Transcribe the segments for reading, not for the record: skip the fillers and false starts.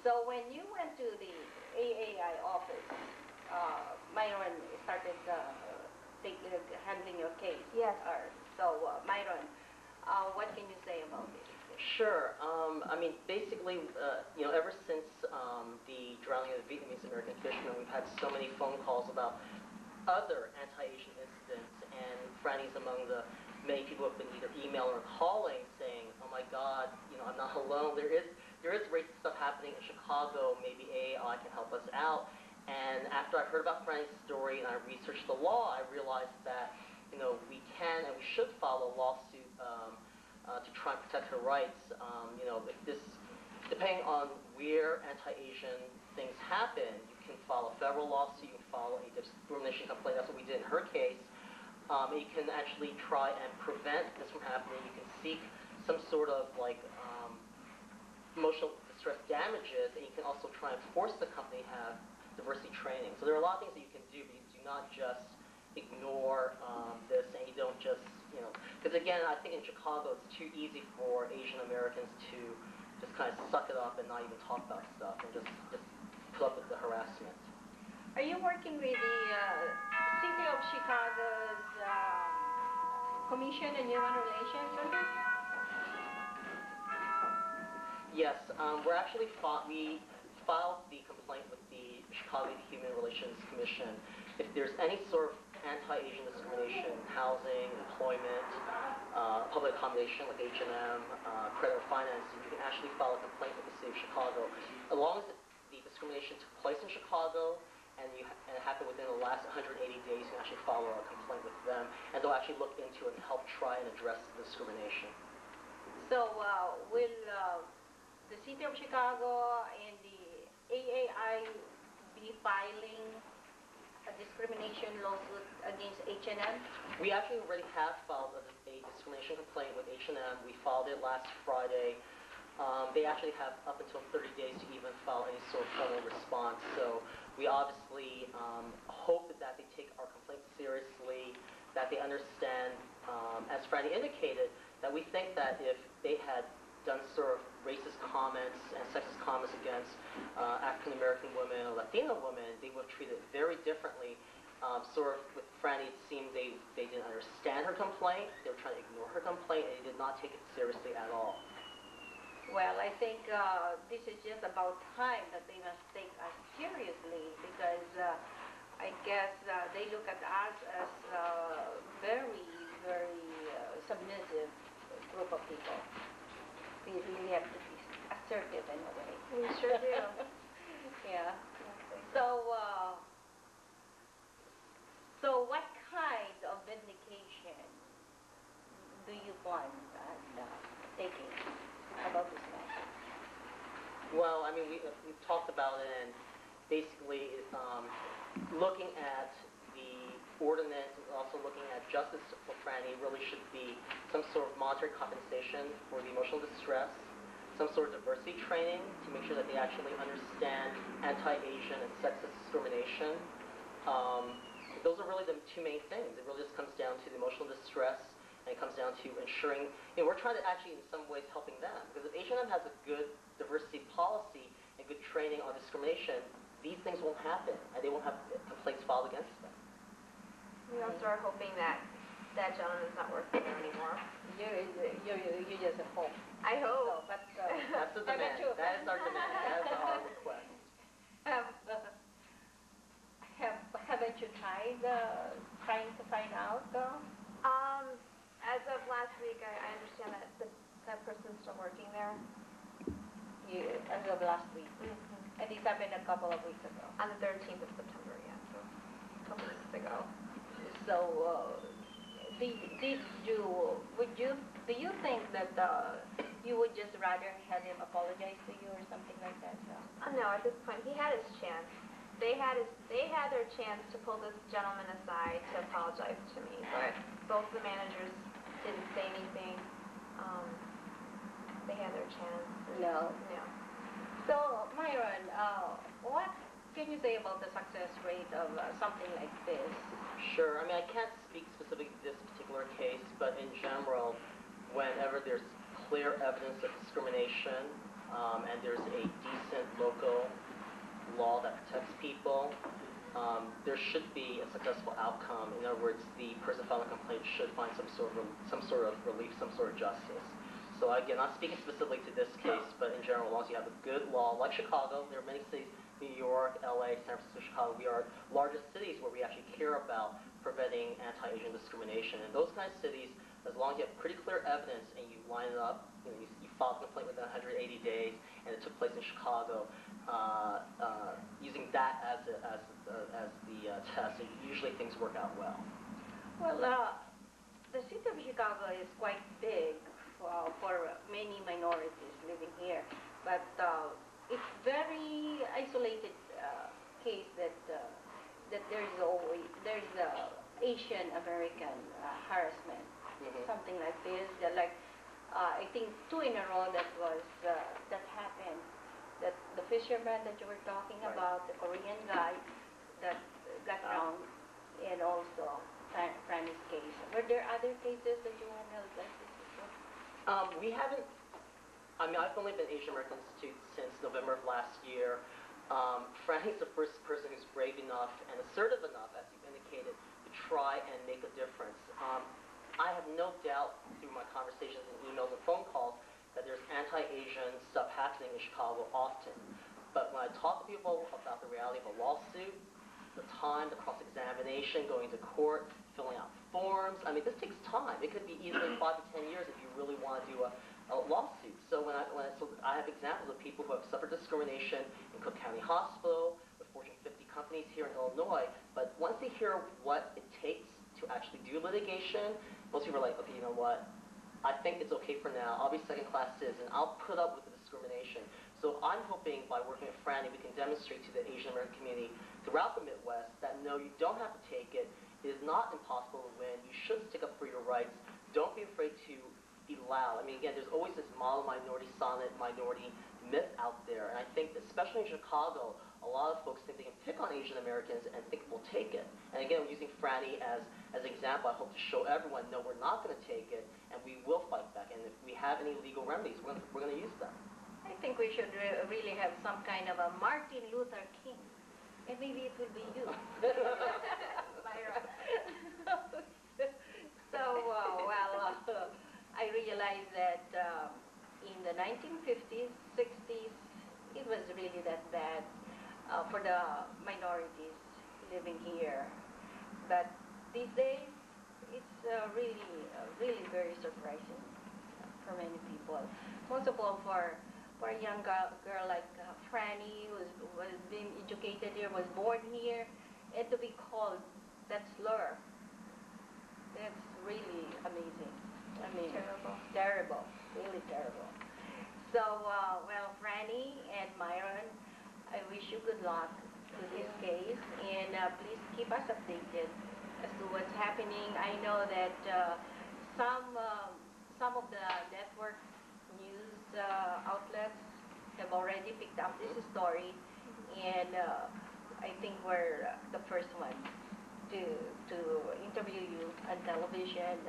So when you went to the AAI office, Myron started handling your case. Yes. So Myron, what can you say about it? Sure. I mean, basically, ever since the drowning of the Vietnamese American fisherman, we've had so many phone calls about other anti-Asian incidents, and Frannie's among the many people who have been either emailing or calling saying, "Oh my God, I'm not alone. There is racist stuff happening in Chicago. Maybe AAI can help us out." And after I heard about Frannie's story and I researched the law, I realized that we can and we should file a lawsuit to try and protect her rights. Depending on where anti-Asian things happen, you can file a federal lawsuit, you can file a discrimination complaint. That's what we did in her case. You can actually try and prevent this from happening. You can seek some sort of emotional distress damages, and you can also try and force the company to have diversity training. So there are a lot of things that you can do, but you do not just ignore this, and you don't just, because again, I think in Chicago it's too easy for Asian Americans to just kind of suck it up and not even talk about stuff and just put up with the harassment. Are you working with the City of Chicago's Commission on Human Relations on this? Yes, we filed the complaint with the Chicago Human Relations Commission. If there's any sort of anti-Asian discrimination, housing, employment, public accommodation like H&M, credit or finance, you can actually file a complaint with the City of Chicago. As long as the discrimination took place in Chicago and it happened within the last 180 days, you can actually file a complaint with them, and they'll actually look into it and help try and address the discrimination. So will the City of Chicago and the AAI be filing a discrimination lawsuit against H&M? We actually already have filed a discrimination complaint with H&M. We filed it last Friday. They actually have up until 30 days to even file any sort of formal response. So we obviously hope that they take our complaint seriously, that they understand, as Frannie indicated, that we think that if they had done sort of racist comments and sexist comments against African American women or Latino women, they would have treated it very differently. Sort of with Frannie, it seemed they didn't understand her complaint, they were trying to ignore her complaint, and they did not take it seriously at all. Well, I think this is just about time that they must take us seriously, because I guess they look at us as a very, very submissive group of people. We really have to be assertive in a way. We sure do. Yeah. So, so what kind of vindication do you plan on taking about this matter? Well, I mean, we've talked about it, and basically looking at the ordinance and also looking at justice for Frannie really should be some sort of monetary compensation for the emotional distress, some sort of diversity training to make sure that they actually understand anti-Asian and sexist discrimination. Those are really the two main things. It really just comes down to the emotional distress, and it comes down to ensuring, we're trying to actually in some ways helping them, because if H&M has a good diversity policy and good training on discrimination, these things won't happen, and they won't have complaints filed against them. We also are hoping that that gentleman's not working there anymore. You just hope. I hope. So, but, that's the demand. That is our demand. That is our request. Haven't you tried trying to find out? As of last week, I understand that that person's still working there. As of last week. Mm-hmm. And this happened a couple of weeks ago. On the 13th of September, yeah, so a couple weeks ago. So, do you think that you would just rather have him apologize to you or something like that? No, at this point, he had his chance. They had their chance to pull this gentleman aside to apologize to me, but both the managers didn't say anything. They had their chance. No. No. So, Myron, what can you say about the success rate of something like this? Sure. I mean, I can't speak specifically to this particular case, but in general, whenever there's clear evidence of discrimination and there's a decent local there should be a successful outcome. In other words, the person filing a complaint should find some sort of relief, some sort of justice. So again, not speaking specifically to this case, but in general, as long as you have a good law, like Chicago, there are many cities, New York, LA, San Francisco, Chicago, we are largest cities where we actually care about preventing anti-Asian discrimination. And those kind of cities, as long as you have pretty clear evidence and you line it up, you filed a complaint within 180 days, and it took place in Chicago, using that as the test, usually things work out well. Well, the city of Chicago is quite big for many minorities living here, but it's very isolated case that there's Asian American harassment, something like this. I think 2 in a row that happened. That the fisherman that you were talking about, the Korean guy that got wrong, and also Frannie's case. Were there other cases that you want to address this before? We haven't. I mean, I've only been Asian American Institute since November of last year. Frannie's the first person who's brave enough and assertive enough, as you indicated, to try and make a difference. I have no doubt through my conversations and emails and phone calls that there's anti-Asian stuff happening in Chicago often. But when I talk to people about the reality of a lawsuit, the time, the cross-examination, going to court, filling out forms, I mean, this takes time. It could be easily 5 to 10 years if you really want to do a lawsuit. So so I have examples of people who have suffered discrimination in Cook County Hospital, with Fortune 50 companies here in Illinois, but once they hear what it takes to actually do litigation, most people are like, okay, you know what? I think it's okay for now. I'll be second-class citizen. I'll put up with the discrimination. So I'm hoping by working with Frannie, we can demonstrate to the Asian American community throughout the Midwest that no, you don't have to take it. It is not impossible to win. You should stick up for your rights. Don't be afraid to be loud. I mean, again, there's always this model minority, silent minority myth out there. And I think, especially in Chicago, a lot of folks think they can pick on Asian Americans and think we'll take it. And again, using Frannie as an example, I hope to show everyone, no, we're not going to take it, and we will fight back. And if we have any legal remedies, we're going to use them. I think we should really have some kind of a Martin Luther King, and maybe it will be you. Myron. So, I realized that in the 1950s, 60s, it was really that bad for the minorities living here. But these days, it's really very surprising for many people. Most of all for a young girl like Frannie, who was being educated here, was born here, and to be called that slur. That's really amazing. I mean, terrible, really terrible. So, Frannie and Myron, I wish you good luck with this case, and please keep us updated as to what's happening. I know that some of the network news outlets have already picked up this story, and I think we're the first one to interview you on television.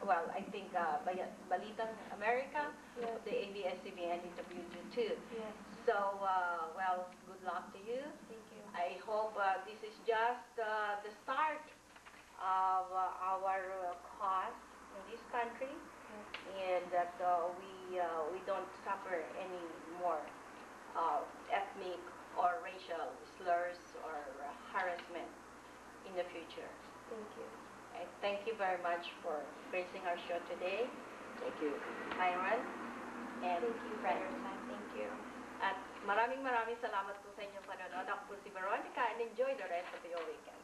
I think Balitang America, yes. the ABS-CBN interviewed you too. Yes. So, good luck to you. Thank you. I hope this is just the start of our cause in this country, and that we don't suffer any more ethnic or racial slurs or harassment in the future. Thank you. I thank you very much for gracing our show today. Thank you. Myron and Thank you for Frannie. your time. Thank you. At maraming salamat po sa inyong panonood. Ako po si Veronica, and enjoy the rest of your weekend.